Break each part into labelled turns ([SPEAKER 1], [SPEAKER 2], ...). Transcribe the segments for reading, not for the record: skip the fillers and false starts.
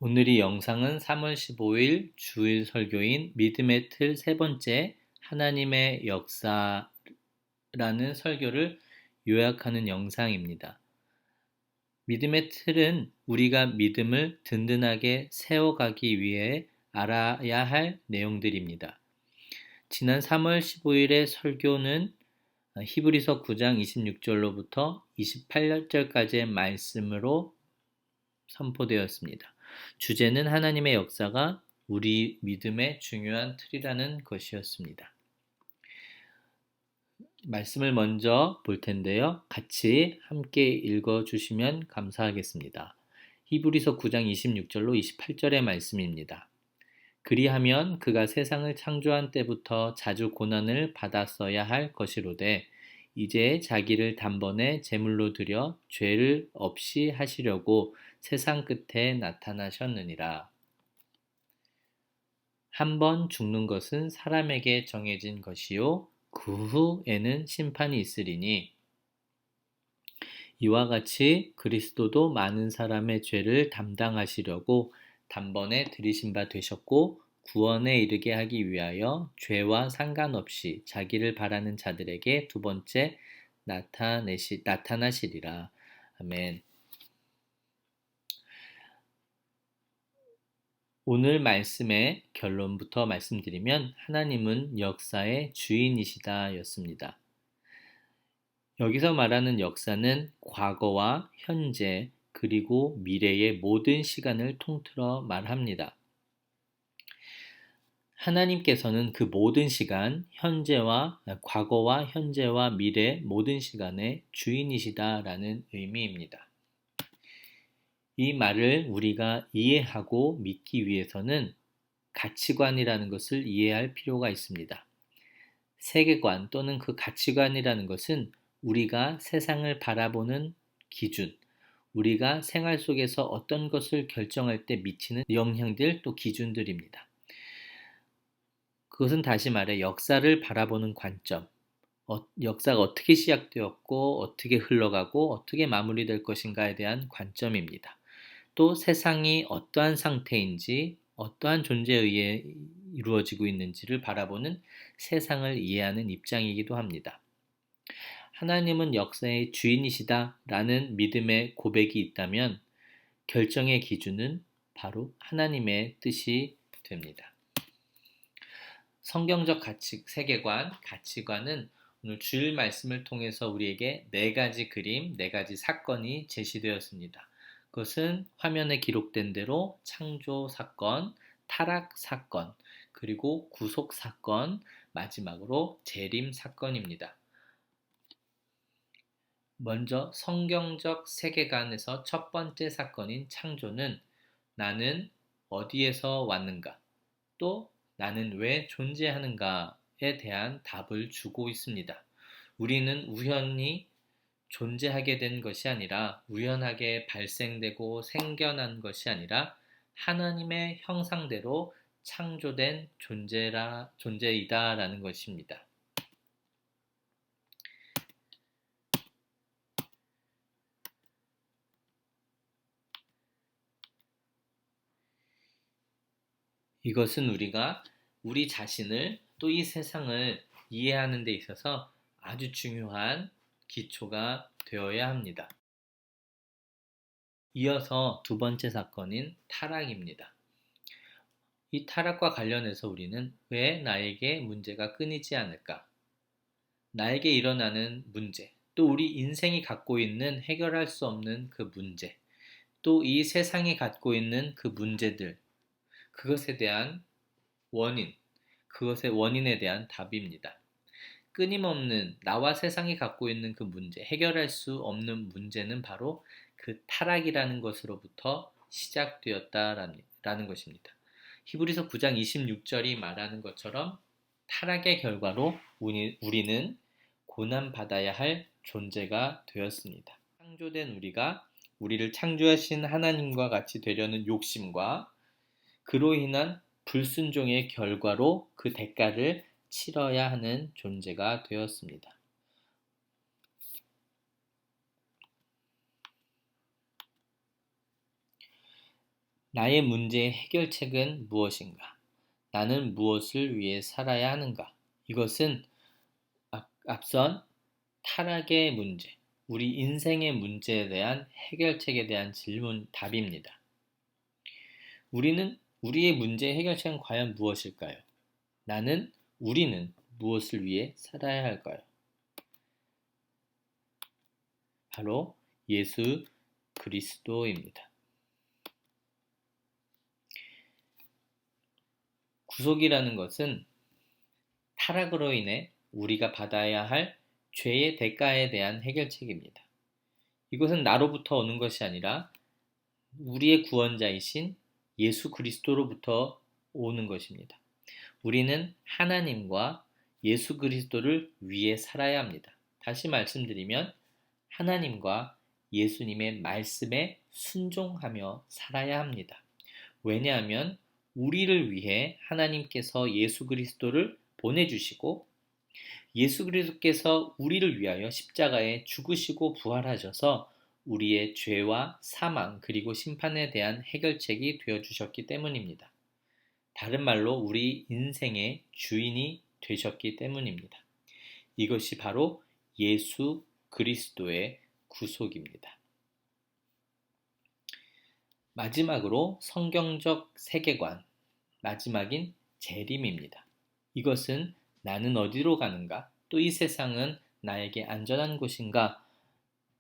[SPEAKER 1] 오늘의 영상은 3월 15일 주일 설교인 믿음의 틀 세 번째 하나님의 역사라는 설교를 요약하는 영상입니다. 믿음의 틀은 우리가 믿음을 든든하게 세워가기 위해 알아야 할 내용들입니다. 지난 3월 15일의 설교는 히브리서 9장 26절로부터 28절까지의 말씀으로 선포되었습니다. 주제는 하나님의 역사가 우리 믿음의 중요한 틀이라는 것이었습니다. 말씀을 먼저 볼 텐데요. 같이 함께 읽어주시면 감사하겠습니다. 히브리서 9장 26절로 28절의 말씀입니다. 그리하면 그가 세상을 창조한 때부터 자주 고난을 받았어야 할 것이로되 이제 자기를 단번에 제물로 드려 죄를 없이 하시려고 세상 끝에 나타나셨느니라. 한 번 죽는 것은 사람에게 정해진 것이요 그 후에는 심판이 있으리니 이와 같이 그리스도도 많은 사람의 죄를 담당하시려고 단번에 들이신 바 되셨고 구원에 이르게 하기 위하여 죄와 상관없이 자기를 바라는 자들에게 두 번째 나타나시리라. 아멘. 오늘 말씀의 결론부터 말씀드리면 하나님은 역사의 주인이시다 였습니다. 여기서 말하는 역사는 과거와 현재 그리고 미래의 모든 시간을 통틀어 말합니다. 하나님께서는 그 모든 시간, 과거와 현재와 미래 모든 시간의 주인이시다라는 의미입니다. 이 말을 우리가 이해하고 믿기 위해서는 가치관이라는 것을 이해할 필요가 있습니다. 세계관 또는 그 가치관이라는 것은 우리가 세상을 바라보는 기준, 우리가 생활 속에서 어떤 것을 결정할 때 미치는 영향들 또 기준들입니다. 그것은 다시 말해 역사를 바라보는 관점, 역사가 어떻게 시작되었고 어떻게 흘러가고 어떻게 마무리될 것인가에 대한 관점입니다. 또 세상이 어떠한 상태인지 어떠한 존재에 의해 이루어지고 있는지를 바라보는 세상을 이해하는 입장이기도 합니다. 하나님은 역사의 주인이시다 라는 믿음의 고백이 있다면 결정의 기준은 바로 하나님의 뜻이 됩니다. 성경적 세계관, 가치관은 오늘 주일 말씀을 통해서 우리에게 네 가지 그림, 네 가지 사건이 제시되었습니다. 그것은 화면에 기록된 대로 창조 사건, 타락 사건, 그리고 구속 사건, 마지막으로 재림 사건입니다. 먼저 성경적 세계관에서 첫 번째 사건인 창조는 나는 어디에서 왔는가, 또 나는 왜 존재하는가에 대한 답을 주고 있습니다. 우리는 우연히 존재하게 된 것이 아니라 우연하게 발생되고 생겨난 것이 아니라 하나님의 형상대로 창조된 존재이다라는 것입니다. 이것은 우리가 우리 자신을 또 이 세상을 이해하는 데 있어서 아주 중요한 기초가 되어야 합니다. 이어서 두 번째 사건인 타락입니다. 이 타락과 관련해서 우리는 왜 나에게 문제가 끊이지 않을까? 나에게 일어나는 문제, 또 우리 인생이 갖고 있는 해결할 수 없는 그 문제, 또 이 세상이 갖고 있는 그 문제들, 그것에 대한 그것의 원인에 대한 답입니다. 끊임없는 나와 세상이 갖고 있는 그 문제, 해결할 수 없는 문제는 바로 그 타락이라는 것으로부터 시작되었다라는 것입니다. 히브리서 9장 26절이 말하는 것처럼 타락의 결과로 우리는 고난받아야 할 존재가 되었습니다. 창조된 우리를 창조하신 하나님과 같이 되려는 욕심과 그로 인한 불순종의 결과로 그 대가를 치러야 하는 존재가 되었습니다. 나의 문제의 해결책은 무엇인가? 나는 무엇을 위해 살아야 하는가? 이것은 앞선 타락의 문제, 우리 인생의 문제에 대한 해결책에 대한 질문, 답입니다. 우리의 문제의 해결책은 과연 무엇일까요? 우리는 무엇을 위해 살아야 할까요? 바로 예수 그리스도입니다. 구속이라는 것은 타락으로 인해 우리가 받아야 할 죄의 대가에 대한 해결책입니다. 이것은 나로부터 오는 것이 아니라 우리의 구원자이신 예수 그리스도로부터 오는 것입니다. 우리는 하나님과 예수 그리스도를 위해 살아야 합니다. 다시 말씀드리면 하나님과 예수님의 말씀에 순종하며 살아야 합니다. 왜냐하면 우리를 위해 하나님께서 예수 그리스도를 보내주시고 예수 그리스도께서 우리를 위하여 십자가에 죽으시고 부활하셔서 우리의 죄와 사망 그리고 심판에 대한 해결책이 되어주셨기 때문입니다. 다른 말로 우리 인생의 주인이 되셨기 때문입니다. 이것이 바로 예수 그리스도의 구속입니다. 마지막으로 성경적 세계관, 마지막인 재림입니다. 이것은 나는 어디로 가는가? 또 이 세상은 나에게 안전한 곳인가?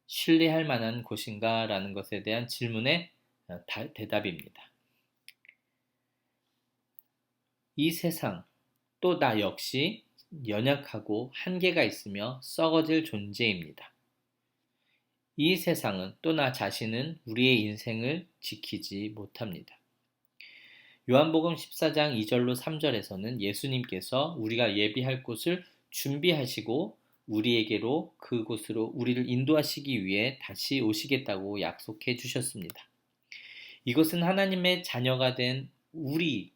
[SPEAKER 1] 신뢰할 만한 곳인가? 라는 것에 대한 질문의 대답입니다. 이 세상, 또 나 역시 연약하고 한계가 있으며 썩어질 존재입니다. 이 세상은 또 나 자신은 우리의 인생을 지키지 못합니다. 요한복음 14장 2절로 3절에서는 예수님께서 우리가 예비할 곳을 준비하시고 우리에게로 그곳으로 우리를 인도하시기 위해 다시 오시겠다고 약속해 주셨습니다. 이것은 하나님의 자녀가 된 우리는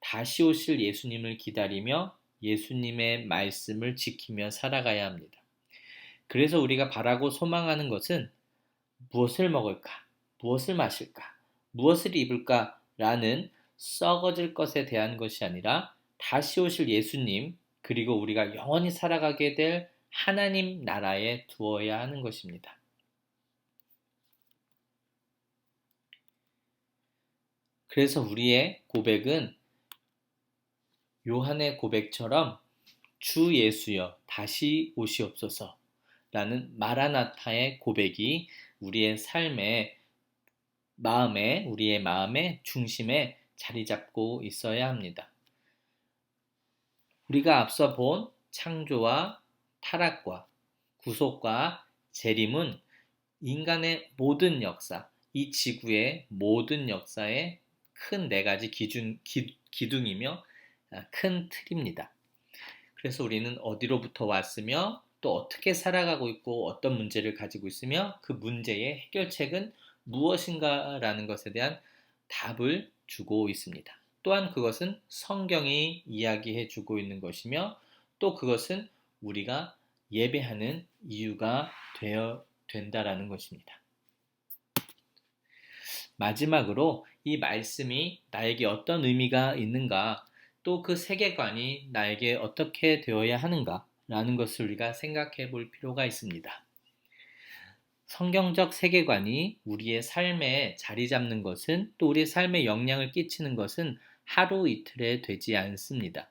[SPEAKER 1] 다시 오실 예수님을 기다리며 예수님의 말씀을 지키며 살아가야 합니다. 그래서 우리가 바라고 소망하는 것은 무엇을 먹을까? 무엇을 마실까? 무엇을 입을까? 라는 썩어질 것에 대한 것이 아니라 다시 오실 예수님 그리고 우리가 영원히 살아가게 될 하나님 나라에 두어야 하는 것입니다. 그래서 우리의 고백은 요한의 고백처럼 주 예수여 다시 오시옵소서 라는 마라나타의 고백이 우리의 마음의 중심에 자리 잡고 있어야 합니다. 우리가 앞서 본 창조와 타락과 구속과 재림은 인간의 모든 역사, 이 지구의 모든 역사의 큰 네 가지 기둥이며 큰 틀입니다. 그래서 우리는 어디로부터 왔으며 또 어떻게 살아가고 있고 어떤 문제를 가지고 있으며 그 문제의 해결책은 무엇인가라는 것에 대한 답을 주고 있습니다. 또한 그것은 성경이 이야기해 주고 있는 것이며 또 그것은 우리가 예배하는 이유가 된다라는 것입니다. 마지막으로 이 말씀이 나에게 어떤 의미가 있는가 또 그 세계관이 나에게 어떻게 되어야 하는가 라는 것을 우리가 생각해 볼 필요가 있습니다. 성경적 세계관이 우리의 삶에 자리 잡는 것은 또 우리의 삶에 영향을 끼치는 것은 하루 이틀에 되지 않습니다.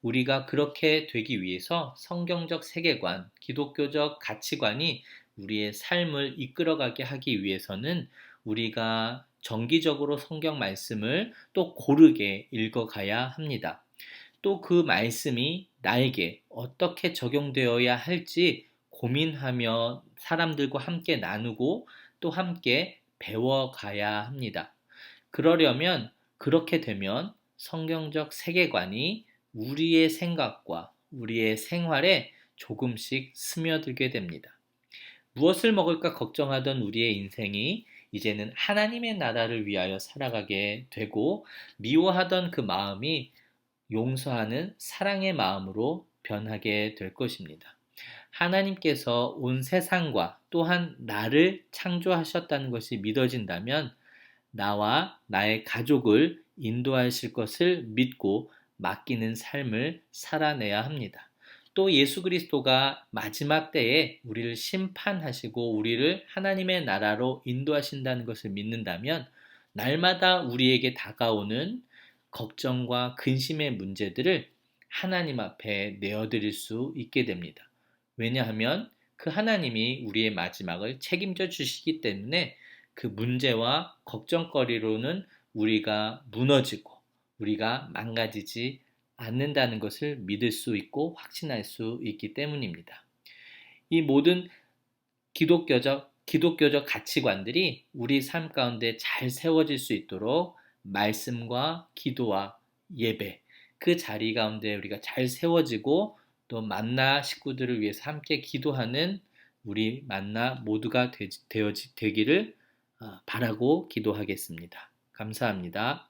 [SPEAKER 1] 우리가 그렇게 되기 위해서 성경적 세계관, 기독교적 가치관이 우리의 삶을 이끌어가게 하기 위해서는 우리가 정기적으로 성경 말씀을 또 고르게 읽어가야 합니다. 또 그 말씀이 나에게 어떻게 적용되어야 할지 고민하며 사람들과 함께 나누고 또 함께 배워가야 합니다. 그렇게 되면 성경적 세계관이 우리의 생각과 우리의 생활에 조금씩 스며들게 됩니다. 무엇을 먹을까 걱정하던 우리의 인생이 이제는 하나님의 나라를 위하여 살아가게 되고 미워하던 그 마음이 용서하는 사랑의 마음으로 변하게 될 것입니다. 하나님께서 온 세상과 또한 나를 창조하셨다는 것이 믿어진다면 나와 나의 가족을 인도하실 것을 믿고 맡기는 삶을 살아내야 합니다. 또 예수 그리스도가 마지막 때에 우리를 심판하시고 우리를 하나님의 나라로 인도하신다는 것을 믿는다면 날마다 우리에게 다가오는 걱정과 근심의 문제들을 하나님 앞에 내어드릴 수 있게 됩니다. 왜냐하면 그 하나님이 우리의 마지막을 책임져 주시기 때문에 그 문제와 걱정거리로는 우리가 무너지고 우리가 망가지지 않는다는 것을 믿을 수 있고 확신할 수 있기 때문입니다. 이 모든 기독교적 가치관들이 우리 삶 가운데 잘 세워질 수 있도록 말씀과 기도와 예배, 그 자리 가운데 우리가 잘 세워지고 또 만나 식구들을 위해서 함께 기도하는 우리 만나 모두가 되기를 바라고 기도하겠습니다. 감사합니다.